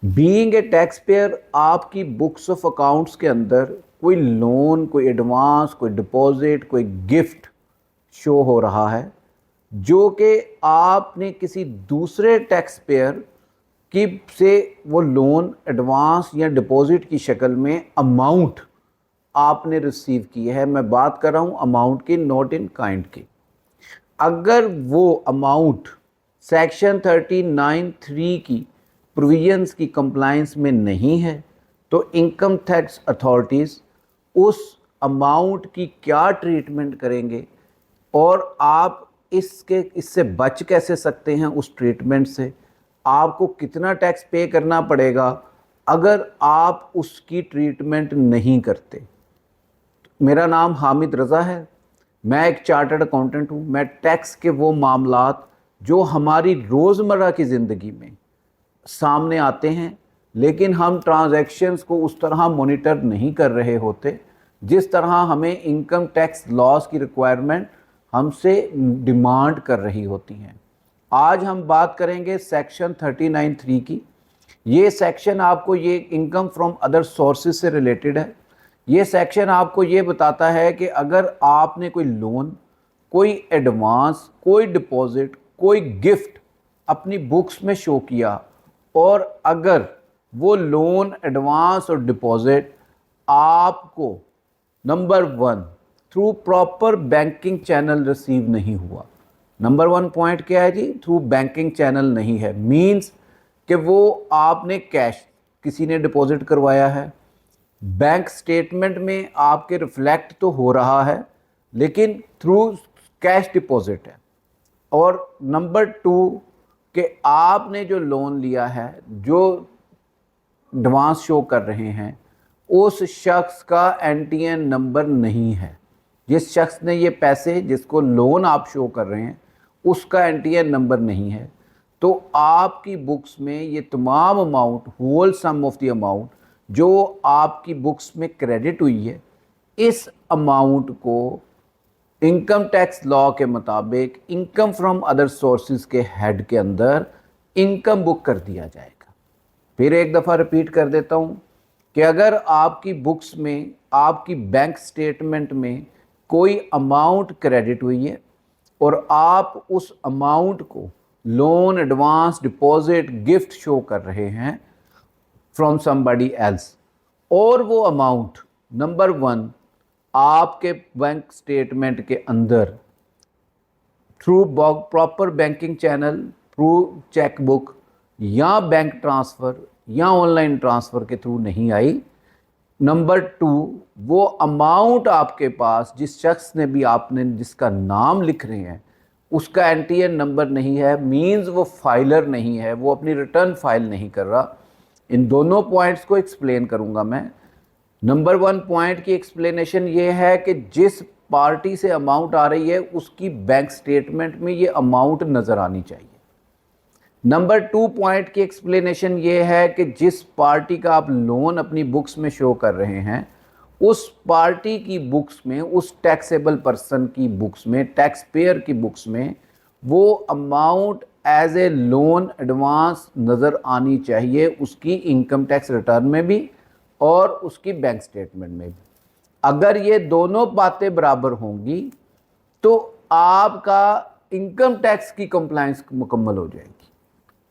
Being a tax payer, आपकी books of accounts के अंदर कोई लोन, कोई एडवांस, कोई डिपॉजिट, कोई गिफ्ट शो हो रहा है जो कि आपने किसी दूसरे टैक्स पेयर की से वो लोन, एडवांस या डिपॉजिट की शक्ल में अमाउंट आपने रिसीव की है। मैं बात कर रहा हूँ अमाउंट की, नॉट इन काइंड की। अगर वो अमाउंट सेक्शन 39(3) की प्रोविजंस की कंप्लायंस में नहीं है तो इनकम टैक्स अथॉरिटीज़ उस अमाउंट की क्या ट्रीटमेंट करेंगे और आप इससे बच कैसे सकते हैं, उस ट्रीटमेंट से आपको कितना टैक्स पे करना पड़ेगा अगर आप उसकी ट्रीटमेंट नहीं करते। मेरा नाम हामिद रज़ा है, मैं एक चार्टर्ड अकाउंटेंट हूँ। मैं टैक्स के वो मामलात जो हमारी रोज़मर्रा की ज़िंदगी में सामने आते हैं लेकिन हम ट्रांजैक्शंस को उस तरह मॉनिटर नहीं कर रहे होते जिस तरह हमें इनकम टैक्स लॉस की रिक्वायरमेंट हमसे डिमांड कर रही होती हैं। आज हम बात करेंगे सेक्शन 39(3) की। ये सेक्शन आपको ये इनकम फ्रॉम अदर सोर्सेज से रिलेटेड है। ये सेक्शन आपको ये बताता है कि अगर आपने कोई लोन, कोई एडवांस, कोई डिपॉजिट, कोई गिफ्ट अपनी बुक्स में शो किया और अगर वो लोन, एडवांस और डिपॉजिट आपको number 1 through proper banking channel receive नहीं हुआ। नंबर 1 पॉइंट क्या है जी? थ्रू बैंकिंग चैनल नहीं है, मीन्स कि वो आपने कैश, किसी ने डिपॉजिट करवाया है, बैंक स्टेटमेंट में आपके रिफ्लेक्ट तो हो रहा है लेकिन थ्रू कैश डिपॉजिट है। और नंबर 2 कि आपने जो लोन लिया है, जो एडवांस शो कर रहे हैं, उस शख्स का एनटीएन नंबर नहीं है। जिस शख्स ने ये पैसे, जिसको लोन आप शो कर रहे हैं, उसका एनटीएन नंबर नहीं है तो आपकी बुक्स में ये तमाम amount, whole sum of the amount जो आपकी बुक्स में क्रेडिट हुई है, इस अमाउंट को इनकम टैक्स लॉ के मुताबिक इनकम फ्रॉम अदर सोर्सेज के हेड के अंदर इनकम बुक कर दिया जाएगा। फिर एक दफ़ा रिपीट कर देता हूँ कि अगर आपकी बुक्स में, आपकी बैंक स्टेटमेंट में कोई अमाउंट क्रेडिट हुई है और आप उस अमाउंट को loan, advance, deposit, gift show कर रहे हैं फ्रॉम समबडी एल्स और वो अमाउंट नंबर 1 आपके बैंक स्टेटमेंट के अंदर through proper banking channel, through chequebook या बैंक ट्रांसफ़र या ऑनलाइन ट्रांसफ़र के थ्रू नहीं आई। नंबर 2, वो अमाउंट आपके पास, जिस शख्स ने भी आपने जिसका नाम लिख रहे हैं, उसका एनटीएन नंबर नहीं है, मींस वो फाइलर नहीं है, वो अपनी रिटर्न फाइल नहीं कर रहा। इन दोनों पॉइंट्स को एक्सप्लेन करूंगा मैं। नंबर 1 पॉइंट की एक्सप्लेनेशन ये है कि जिस पार्टी से अमाउंट आ रही है उसकी बैंक स्टेटमेंट में ये अमाउंट नज़र आनी चाहिए। नंबर 2 पॉइंट की एक्सप्लेनेशन ये है कि जिस पार्टी का आप लोन अपनी बुक्स में शो कर रहे हैं, उस पार्टी की बुक्स में, उस टैक्सेबल पर्सन की बुक्स में, टैक्स पेयर की बुक्स में वो amount as a loan, advance नज़र आनी चाहिए, उसकी इनकम टैक्स रिटर्न में भी और उसकी बैंक स्टेटमेंट में भी। अगर ये दोनों बातें बराबर होंगी तो आपका इनकम टैक्स की कंप्लायंस मुकम्मल हो जाएगी।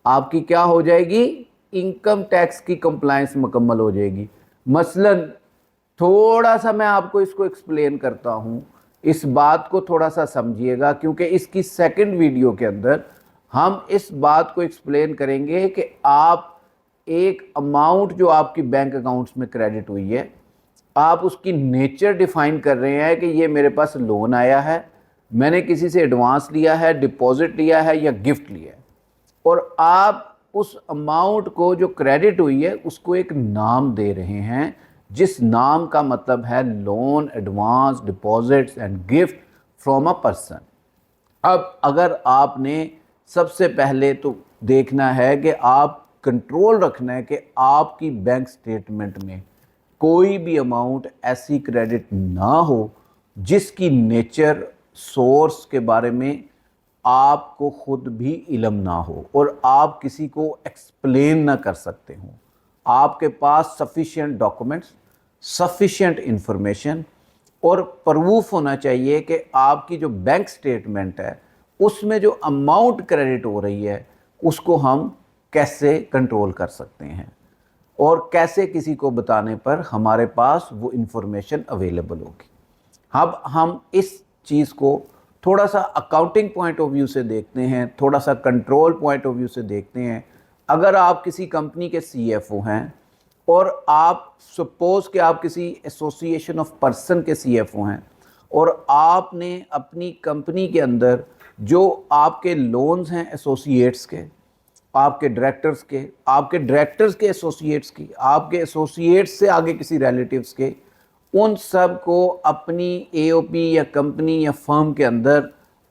आपकी क्या हो जाएगी? इनकम टैक्स की कंप्लायंस मुकम्मल हो जाएगी। मसलन थोड़ा सा मैं आपको इसको एक्सप्लेन करता हूँ, इस बात को थोड़ा सा समझिएगा क्योंकि इसकी सेकंड वीडियो के अंदर हम इस बात को एक्सप्लेन करेंगे कि आप एक अमाउंट जो आपकी बैंक अकाउंट्स में क्रेडिट हुई है, आप उसकी नेचर डिफाइन कर रहे हैं कि ये मेरे पास लोन आया है, मैंने किसी से एडवांस लिया है, डिपॉजिट लिया है या गिफ्ट लिया है, और आप उस अमाउंट को जो क्रेडिट हुई है उसको एक नाम दे रहे हैं जिस नाम का मतलब है loan, advance, deposits and gift from a person. अब अगर आपने सबसे पहले तो देखना है कि आप कंट्रोल रखना है कि आपकी बैंक स्टेटमेंट में कोई भी अमाउंट ऐसी क्रेडिट ना हो जिसकी नेचर, सोर्स के बारे में آپ کو خود بھی علم نہ ہو اور آپ کسی کو ایکسپلین نہ کر سکتے ہوں. آپ کے پاس سفیشینٹ ڈاکومنٹس، سفیشینٹ انفارمیشن اور پروف ہونا چاہیے کہ آپ کی جو بینک سٹیٹمنٹ ہے اس میں جو اماؤنٹ کریڈٹ ہو رہی ہے اس کو ہم کیسے کنٹرول کر سکتے ہیں اور کیسے کسی کو بتانے پر ہمارے پاس وہ انفارمیشن اویلیبل ہوگی. اب ہم اس چیز کو تھوڑا سا اکاؤنٹنگ پوائنٹ آف ویو سے دیکھتے ہیں، تھوڑا سا کنٹرول پوائنٹ آف ویو سے دیکھتے ہیں. اگر آپ کسی کمپنی کے سی ایف او ہیں اور آپ سپوز کہ آپ کسی ایسوسیشن آف پرسن کے سی ایف او ہیں اور آپ نے اپنی کمپنی کے اندر جو آپ کے لونز ہیں ایسوسیٹس کے، آپ کے ڈائریکٹرز کے، آپ کے ڈائریکٹرز کے ایسوسیٹس کی، آپ کے ایسوسیٹس سے آگے کسی ریلیٹیوز کے، ان سب کو اپنی اے او پی یا کمپنی یا فرم کے اندر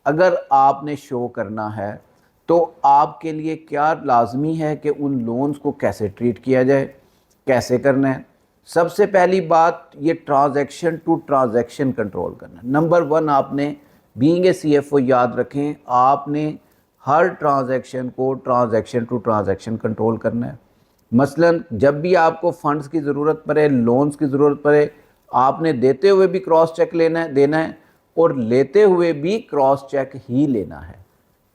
اگر آپ نے شو کرنا ہے تو آپ کے لیے کیا لازمی ہے کہ ان لونز کو کیسے ٹریٹ کیا جائے، کیسے کرنا ہے. سب سے پہلی بات یہ ٹرانزیکشن ٹو ٹرانزیکشن کنٹرول کرنا ہے. نمبر 1 آپ نے being a C F O یاد رکھیں، آپ نے ہر ٹرانزیکشن کو ٹرانزیکشن ٹو ٹرانزیکشن کنٹرول کرنا ہے. مثلا جب بھی آپ کو فنڈز کی ضرورت پڑے، لونز کی ضرورت پڑے، آپ نے دیتے ہوئے بھی کراس چیک دینا ہے اور لیتے ہوئے بھی کراس چیک ہی لینا ہے.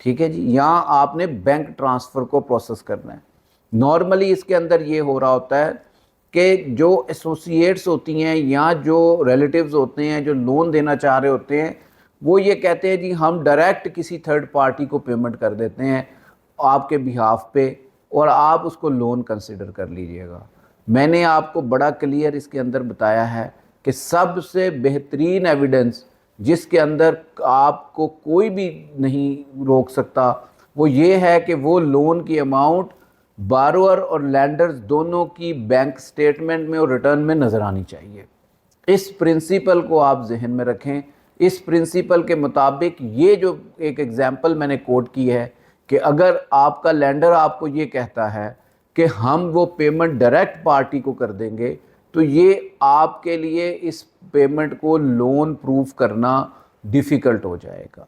ٹھیک ہے جی. یہاں آپ نے بینک ٹرانسفر کو پروسیس کرنا ہے. نارملی اس کے اندر یہ ہو رہا ہوتا ہے کہ جو ایسوسیٹس ہوتی ہیں یا جو ریلیٹیوز ہوتے ہیں جو لون دینا چاہ رہے ہوتے ہیں وہ یہ کہتے ہیں جی ہم ڈائریکٹ کسی تھرڈ پارٹی کو پیمنٹ کر دیتے ہیں آپ کے بہاف پہ اور آپ اس کو لون کنسیڈر کر لیجئے گا. میں نے آپ کو بڑا کلیئر اس کے اندر بتایا ہے کہ سب سے بہترین ایویڈنس جس کے اندر آپ کو کوئی بھی نہیں روک سکتا وہ یہ ہے کہ وہ لون کی اماؤنٹ بارور اور لینڈرز دونوں کی بینک سٹیٹمنٹ میں اور ریٹرن میں نظر آنی چاہیے. اس پرنسپل کو آپ ذہن میں رکھیں. اس پرنسپل کے مطابق یہ جو ایک ایگزامپل میں نے کوٹ کی ہے کہ اگر آپ کا لینڈر آپ کو یہ کہتا ہے کہ ہم وہ پیمنٹ ڈائریکٹ پارٹی کو کر دیں گے تو یہ آپ کے لیے اس پیمنٹ کو لون پروف کرنا ڈیفیکلٹ ہو جائے گا.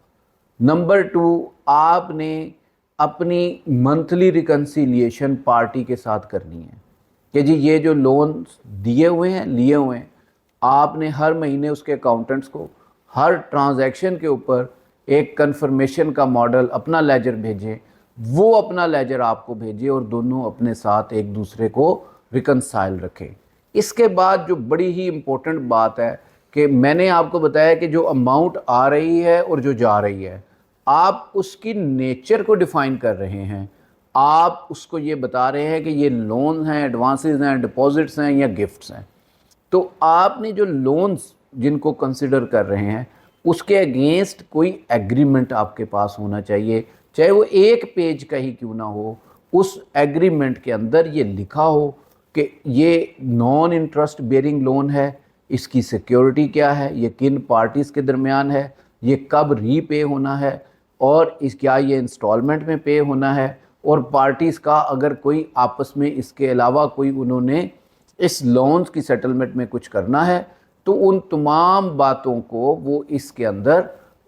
نمبر 2 آپ نے اپنی منتھلی ریکنسیلیشن پارٹی کے ساتھ کرنی ہے کہ جی یہ جو لونز دیے ہوئے ہیں لیے ہوئے ہیں آپ نے ہر مہینے اس کے اکاؤنٹنٹس کو ہر ٹرانزیکشن کے اوپر ایک کنفرمیشن کا ماڈل اپنا لیجر بھیجیں، وہ اپنا لیجر آپ کو بھیجیں اور دونوں اپنے ساتھ ایک دوسرے کو ریکنسائل رکھیں. اس کے بعد جو بڑی ہی امپورٹنٹ بات ہے کہ میں نے آپ کو بتایا کہ جو اماؤنٹ آ رہی ہے اور جو جا رہی ہے آپ اس کی نیچر کو ڈیفائن کر رہے ہیں. آپ اس کو یہ بتا رہے ہیں کہ یہ لونز ہیں، ایڈوانسز ہیں، ڈپازٹس ہیں یا گفٹس ہیں. تو آپ نے جو لونز جن کو کنسیڈر کر رہے ہیں اس کے اگینسٹ کوئی ایگریمنٹ آپ کے پاس ہونا چاہیے، چاہے وہ ایک پیج کا ہی کیوں نہ ہو. اس ایگریمنٹ کے اندر یہ لکھا ہو کہ یہ نان انٹرسٹ بیئرنگ لون ہے، اس کی سیکیورٹی کیا ہے، یہ کن پارٹیز کے درمیان ہے، یہ کب ری پے ہونا ہے اور کیا یہ انسٹالمنٹ میں پے ہونا ہے، اور پارٹیز کا اگر کوئی آپس میں اس کے علاوہ کوئی انہوں نے اس لونز کی سیٹلمنٹ میں کچھ کرنا ہے تو ان تمام باتوں کو وہ اس کے اندر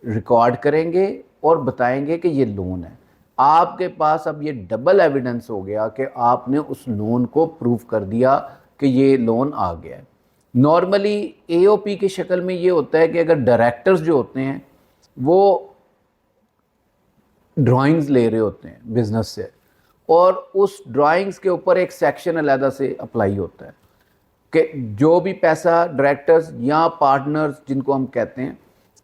ریکارڈ کریں گے اور بتائیں گے کہ یہ لون ہے. آپ کے پاس اب یہ ڈبل ایویڈنس ہو گیا کہ آپ نے اس لون کو پروف کر دیا کہ یہ لون آ گیا ہے. نارملی اے او پی کی شکل میں یہ ہوتا ہے کہ اگر ڈائریکٹرز جو ہوتے ہیں وہ ڈرائنگز لے رہے ہوتے ہیں بزنس سے اور اس ڈرائنگز کے اوپر ایک سیکشن علیحدہ سے اپلائی ہوتا ہے کہ جو بھی پیسہ ڈائریکٹرز یا پارٹنرز جن کو ہم کہتے ہیں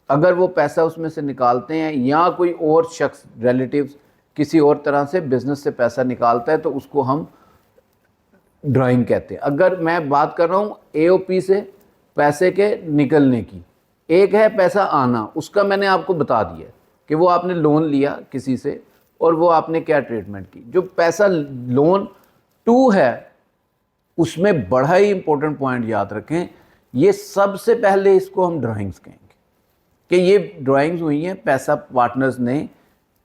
اگر وہ پیسہ اس میں سے نکالتے ہیں یا کوئی اور شخص ریلیٹیوز کسی اور طرح سے بزنس سے پیسہ نکالتا ہے تو اس کو ہم ڈرائنگ کہتے ہیں. اگر میں بات کر رہا ہوں اے او پی سے پیسے کے نکلنے کی، ایک ہے پیسہ آنا، اس کا میں نے آپ کو بتا دیا کہ وہ آپ نے لون لیا کسی سے اور وہ آپ نے کیا ٹریٹمنٹ کی. جو پیسہ لون 2 ہے اس میں بڑا ہی امپورٹنٹ پوائنٹ یاد رکھیں، یہ سب سے پہلے اس کو ہم ڈرائنگز کہیں گے کہ یہ ڈرائنگز ہوئی ہیں، پیسہ پارٹنرز نے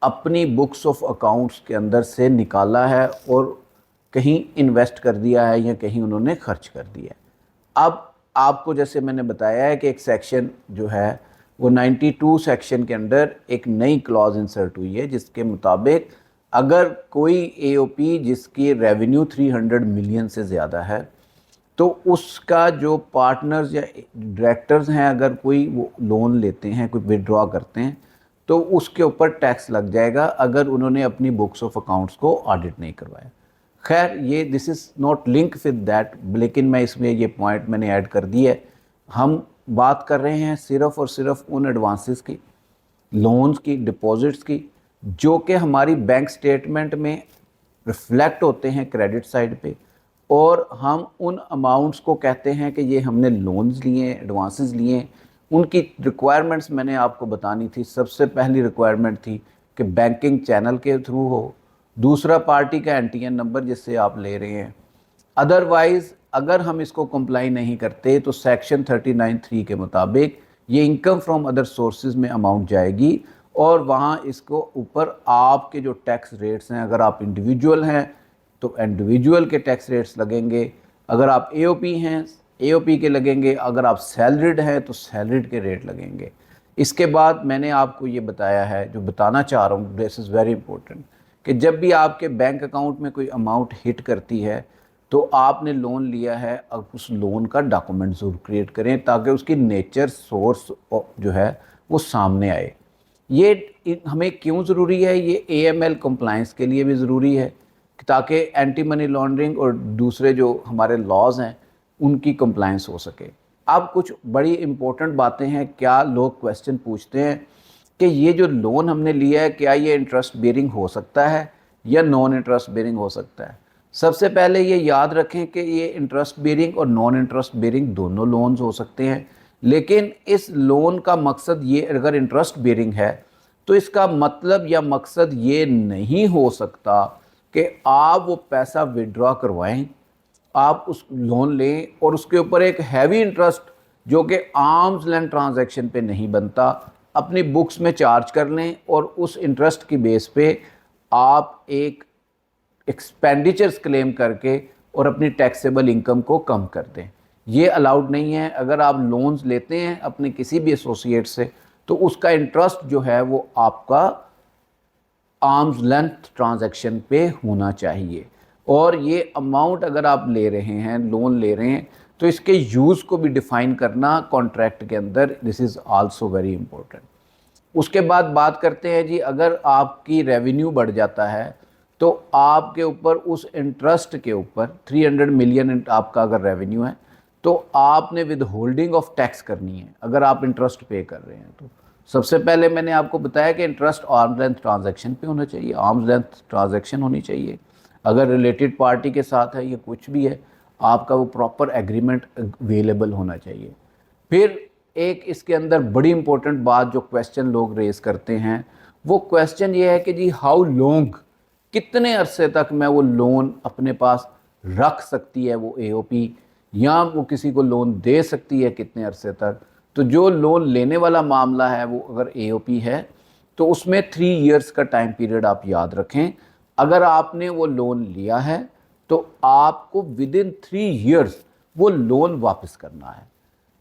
اپنی بکس آف اکاؤنٹس کے اندر سے نکالا ہے اور کہیں انویسٹ کر دیا ہے یا کہیں انہوں نے خرچ کر دیا ہے. اب آپ کو جیسے میں نے بتایا ہے کہ ایک سیکشن جو ہے वो 92 सेक्शन के अंदर एक नई क्लॉज इंसर्ट हुई है जिसके मुताबिक अगर कोई एओपी जिसकी रेवेन्यू 300 मिलियन से ज़्यादा है तो उसका जो पार्टनर्स या डायरेक्टर्स हैं अगर कोई वो लोन लेते हैं, कोई विड्रॉ करते हैं, तो उसके ऊपर टैक्स लग जाएगा अगर उन्होंने अपनी बुक्स ऑफ अकाउंट्स को ऑडिट नहीं करवाया। खैर ये this is not link with that, लेकिन मैं इसमें ये पॉइंट मैंने ऐड कर दिया है। हम बात कर रहे हैं सिर्फ़ और सिर्फ उन एडवांसेस की, लोन्स की, डिपॉजिट्स की, जो कि हमारी बैंक स्टेटमेंट में रिफ्लेक्ट होते हैं क्रेडिट साइड पे, और हम उन अमाउंट्स को कहते हैं कि ये हमने लोन्स लिए, एडवांसेस लिए। उनकी रिक्वायरमेंट्स मैंने आपको बतानी थी। सबसे पहली रिक्वायरमेंट थी कि बैंकिंग चैनल के थ्रू हो, दूसरा पार्टी का एनटीएन नंबर जिससे आप ले रहे हैं। अदरवाइज़ अगर हम इसको कंप्लाई नहीं करते तो सेक्शन 39(3) के मुताबिक ये इनकम फ्रॉम अदर सोर्सेज में अमाउंट जाएगी और वहाँ इसको ऊपर आपके जो टैक्स रेट्स हैं, अगर आप इंडिविजुअल हैं तो इंडिविजुअल के टैक्स रेट्स लगेंगे, अगर आप एओपी हैं एओपी के लगेंगे, अगर आप सैलरीड हैं तो सैलरीड के रेट लगेंगे। इसके बाद मैंने आपको ये बताया है, जो बताना चाह रहा हूँ, दिस इज़ वेरी इंपॉर्टेंट, कि जब भी आपके बैंक अकाउंट में कोई अमाउंट हिट करती है तो आपने लोन लिया है, अब उस लोन का डॉक्यूमेंट ज़रूर क्रिएट करें ताकि उसकी नेचर, सोर्स जो है वो सामने आए। ये हमें क्यों ज़रूरी है? ये एएमएल कंप्लायंस के लिए भी ज़रूरी है ताकि एंटी मनी लॉन्ड्रिंग और दूसरे जो हमारे लॉज हैं उनकी कंप्लायंस हो सके। अब कुछ बड़ी इंपॉर्टेंट बातें हैं। क्या लोग क्वेश्चन पूछते हैं कि ये जो लोन हमने लिया है क्या ये इंटरेस्ट बेयरिंग हो सकता है या नॉन इंटरेस्ट बेयरिंग हो सकता है? सबसे पहले ये याद रखें कि ये इंटरेस्ट बेयरिंग और नॉन इंटरेस्ट बेयरिंग दोनों लोन्स हो सकते हैं, लेकिन इस लोन का मकसद ये, अगर इंटरेस्ट बेयरिंग है तो इसका मतलब या मकसद ये नहीं हो सकता कि आप वो पैसा विड्रॉ करवाएं, आप उस लोन लें और उसके ऊपर एक हैवी इंटरेस्ट जो कि आर्म्स लेंथ ट्रांजैक्शन पे नहीं बनता अपनी बुक्स में चार्ज कर लें और उस इंटरेस्ट की बेस पे आप एक एक्सपेंडिचर्स क्लेम करके और अपनी टैक्सेबल इनकम को कम कर दें। ये अलाउड नहीं है। अगर आप लोन्स लेते हैं अपने किसी भी एसोसिएट से तो उसका इंटरेस्ट जो है वो आपका आर्म्स लेंथ ट्रांजैक्शन पे होना चाहिए। और ये अमाउंट अगर आप ले रहे हैं, लोन ले रहे हैं, तो इसके यूज़ को भी डिफ़ाइन करना कॉन्ट्रैक्ट के अंदर, this is also very important. उसके बाद बात करते हैं जी, अगर आपकी रेवेन्यू बढ़ जाता है तो आपके ऊपर उस इंटरेस्ट के ऊपर 300 मिलियन आपका अगर रेवेन्यू है तो आपने विद होल्डिंग ऑफ टैक्स करनी है अगर आप इंटरेस्ट पे कर रहे हैं। तो सबसे पहले मैंने आपको बताया कि इंटरेस्ट आर्म्स लेंथ ट्रांजैक्शन पे होना चाहिए, आर्म्स लेंथ ट्रांजैक्शन होनी चाहिए। अगर रिलेटेड पार्टी के साथ है या कुछ भी है, आपका वो प्रॉपर एग्रीमेंट अवेलेबल होना चाहिए। फिर एक इसके अंदर बड़ी इंपॉर्टेंट बात जो क्वेश्चन लोग रेज करते हैं, वो क्वेश्चन ये है कि जी हाउ लॉन्ग, कितने अरसे तक मैं वो लोन अपने पास रख सकती है वो एओपी, या वो किसी को लोन दे सकती है कितने अरसे तक। तो जो लोन लेने वाला मामला है वो अगर एओपी है तो उसमें 3 इयर्स का टाइम पीरियड आप याद रखें। अगर आपने वो लोन लिया है तो आपको विद इन 3 इयर्स वो लोन वापस करना है,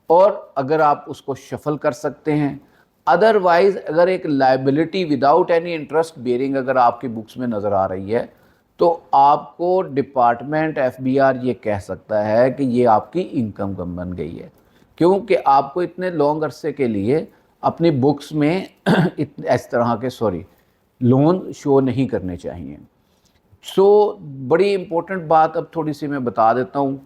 और अगर आप उसको शफल कर सकते हैं। अदरवाइज अगर एक liability without any interest bearing अगर आपकी बुक्स में नज़र आ रही है तो आपको डिपार्टमेंट एफबीआर ये कह सकता है कि ये आपकी इनकम कम बन गई है, क्योंकि आपको इतने लॉन्ग अरसे के लिए अपनी बुक्स में इस तरह के लोन शो नहीं करने चाहिए। बड़ी इंपॉर्टेंट बात अब थोड़ी सी मैं बता देता हूँ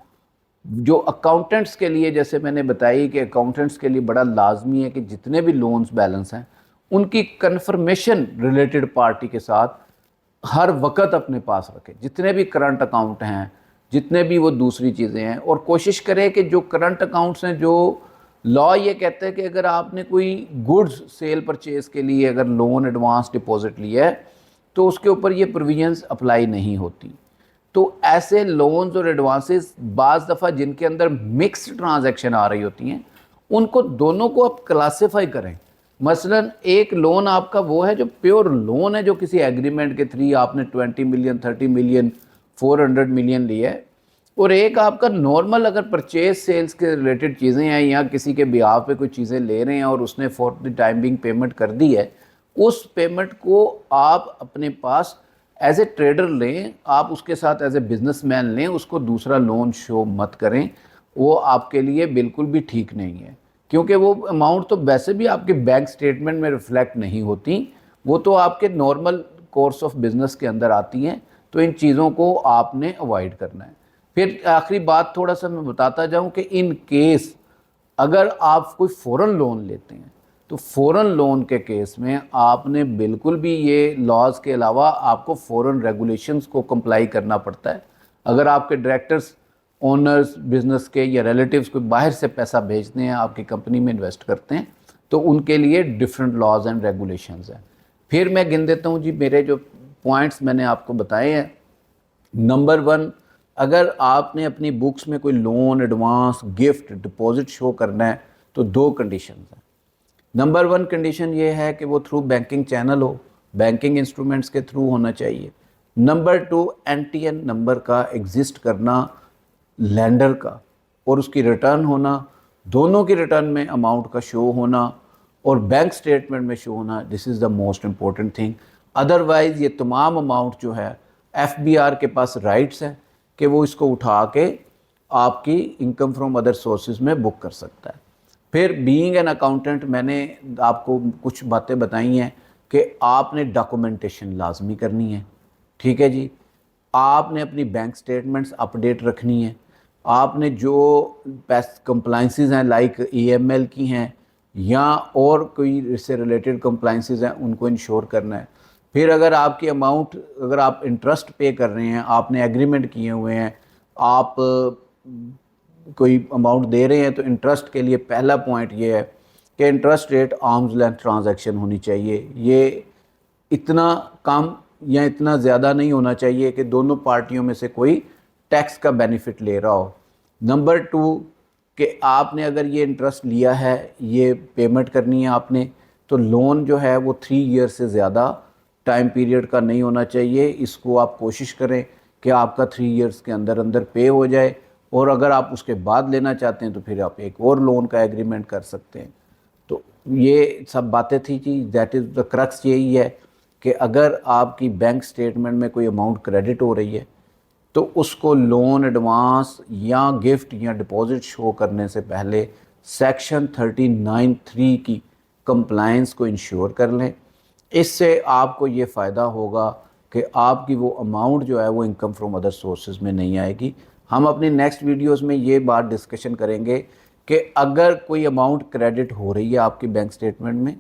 जो अकाउंटेंट्स के लिए, जैसे मैंने बताई कि अकाउंटेंट्स के लिए बड़ा लाजमी है कि जितने भी लोन्स बैलेंस हैं उनकी कन्फर्मेशन रिलेटेड पार्टी के साथ हर वक्त अपने पास रखें, जितने भी करंट अकाउंट हैं, जितने भी वो दूसरी चीज़ें हैं, और कोशिश करें कि जो करंट अकाउंट्स हैं, जो लॉ ये कहता है कि अगर आपने कोई गुड्स सेल परचेज़ के लिए अगर लोन एडवांस डिपॉजिट लिया है तो उसके ऊपर ये प्रोविजंस अप्लाई नहीं होती। तो ऐसे लोन्स और एडवांसेस बाज़ दफ़ा जिनके अंदर मिक्स्ड ट्रांजैक्शन आ रही होती हैं उनको दोनों को आप क्लासिफाई करें। मसलन एक लोन आपका वो है जो प्योर लोन है, जो किसी एग्रीमेंट के थ्रू आपने 20 मिलियन, 30 मिलियन, 400 मिलियन लिया है, اور ایک آپ کا نارمل اگر پرچیز سیلز کے ریلیٹڈ چیزیں ہیں یا کسی کے بیاہ پہ کوئی چیزیں لے رہے ہیں اور اس نے for the time being payment کر دی ہے، اس پیمنٹ کو آپ اپنے پاس ایز اے ٹریڈر لیں، آپ اس کے ساتھ ایز اے بزنس مین لیں، اس کو دوسرا لون شو مت کریں، وہ آپ کے لیے بالکل بھی ٹھیک نہیں ہے، کیونکہ وہ اماؤنٹ تو ویسے بھی آپ کے بینک سٹیٹمنٹ میں ریفلیکٹ نہیں ہوتی، وہ تو آپ کے نارمل کورس آف بزنس کے اندر آتی ہیں، تو ان چیزوں کو آپ نے اوائڈ کرنا ہے۔ پھر آخری بات تھوڑا سا میں بتاتا جاؤں کہ ان کیس اگر آپ کوئی فوراً لون لیتے ہیں تو فوراً لون کے کیس میں آپ نے بالکل بھی یہ لاز کے علاوہ آپ کو فوراً ریگولیشنز کو کمپلائی کرنا پڑتا ہے۔ اگر آپ کے ڈائریکٹرز، اونرز بزنس کے یا ریلیٹیوز کو باہر سے پیسہ بھیجتے ہیں، آپ کی کمپنی میں انویسٹ کرتے ہیں، تو ان کے لیے ڈیفرنٹ لاز اینڈ ریگولیشنز ہیں۔ پھر میں گن دیتا ہوں جی، میرے جو پوائنٹس میں نے آپ کو بتائے ہیں۔ نمبر 1، اگر آپ نے اپنی بکس میں کوئی لون، ایڈوانس، گفٹ، ڈپازٹ شو کرنا ہے تو 2 کنڈیشنز ہیں۔ نمبر 1 کنڈیشن یہ ہے کہ وہ تھرو بینکنگ چینل ہو، بینکنگ انسٹرومنٹس کے تھرو ہونا چاہیے۔ نمبر 2، NTN نمبر کا ایگزسٹ کرنا لینڈر کا، اور اس کی ریٹرن ہونا، دونوں کی ریٹرن میں اماؤنٹ کا شو ہونا اور بینک سٹیٹمنٹ میں شو ہونا، this is the most important thing. Otherwise یہ تمام اماؤنٹ جو ہے FBR کے پاس رائٹس ہیں کہ وہ اس کو اٹھا کے آپ کی انکم فرام ادر سورسز میں بک کر سکتا ہے۔ پھر بینگ این اکاؤنٹنٹ، میں نے آپ کو کچھ باتیں بتائی ہیں کہ آپ نے ڈاکومنٹیشن لازمی کرنی ہے، ٹھیک ہے جی۔ آپ نے اپنی بینک سٹیٹمنٹس اپڈیٹ رکھنی ہے، آپ نے جو کمپلائنسز ہیں لائک EML کی ہیں یا اور کوئی اس سے ریلیٹڈ کمپلائنسز ہیں، ان کو انشور کرنا ہے۔ پھر اگر آپ کی اماؤنٹ، اگر آپ انٹرسٹ پے کر رہے ہیں، آپ نے ایگریمنٹ کیے ہوئے ہیں، آپ کوئی اماؤنٹ دے رہے ہیں، تو انٹرسٹ کے لیے پہلا پوائنٹ یہ ہے کہ interest rate arm's length transaction ہونی چاہیے۔ یہ اتنا کم یا اتنا زیادہ نہیں ہونا چاہیے کہ دونوں پارٹیوں میں سے کوئی ٹیکس کا بینیفٹ لے رہا ہو۔ نمبر 2، کہ آپ نے اگر یہ انٹرسٹ لیا ہے، یہ پیمنٹ کرنی ہے آپ نے، تو لون جو ہے وہ 3 ایئر سے زیادہ ٹائم پیریڈ کا نہیں ہونا چاہیے۔ اس کو آپ کوشش کریں کہ آپ کا 3 ایئرس کے اندر اندر پے ہو جائے، اور اگر آپ اس کے بعد لینا چاہتے ہیں تو پھر آپ ایک اور لون کا ایگریمنٹ کر سکتے ہیں۔ تو یہ سب باتیں تھی جی، دیٹ از دا کرکس یہی ہے کہ اگر آپ کی بینک سٹیٹمنٹ میں کوئی اماؤنٹ کریڈٹ ہو رہی ہے تو اس کو لون، ایڈوانس یا گفٹ یا ڈپازٹ شو کرنے سے پہلے سیکشن 39(3) کی کمپلائنس کو انشور کر لیں۔ اس سے آپ کو یہ فائدہ ہوگا کہ آپ کی وہ اماؤنٹ جو ہے وہ انکم فرام ادر سورسز میں نہیں آئے گی۔ ہم اپنی نیکسٹ ویڈیوز میں یہ بات ڈسکشن کریں گے کہ اگر کوئی اماؤنٹ کریڈٹ ہو رہی ہے آپ کی بینک سٹیٹمنٹ میں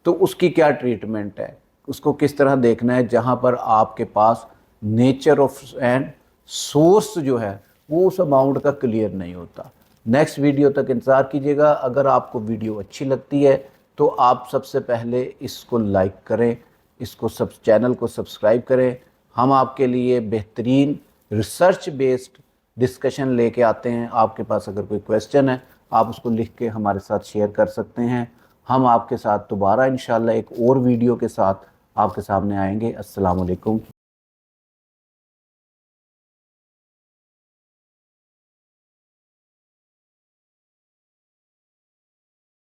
تو اس کی کیا ٹریٹمنٹ ہے، اس کو کس طرح دیکھنا ہے، جہاں پر آپ کے پاس نیچر آف اینڈ سورس جو ہے وہ اس اماؤنٹ کا کلیئر نہیں ہوتا۔ نیکسٹ ویڈیو تک انتظار کیجیے گا۔ اگر آپ کو ویڈیو اچھی لگتی ہے تو آپ سب سے پہلے اس کو لائک کریں، اس کو چینل کو سبسکرائب کریں۔ ہم آپ کے لیے بہترین ریسرچ بیسڈ ڈسکشن لے کے آتے ہیں۔ آپ کے پاس اگر کوئی کویسچن ہے، آپ اس کو لکھ کے ہمارے ساتھ شیئر کر سکتے ہیں۔ ہم آپ کے ساتھ دوبارہ انشاءاللہ ایک اور ویڈیو کے ساتھ آپ کے سامنے آئیں گے۔ السلام علیکم۔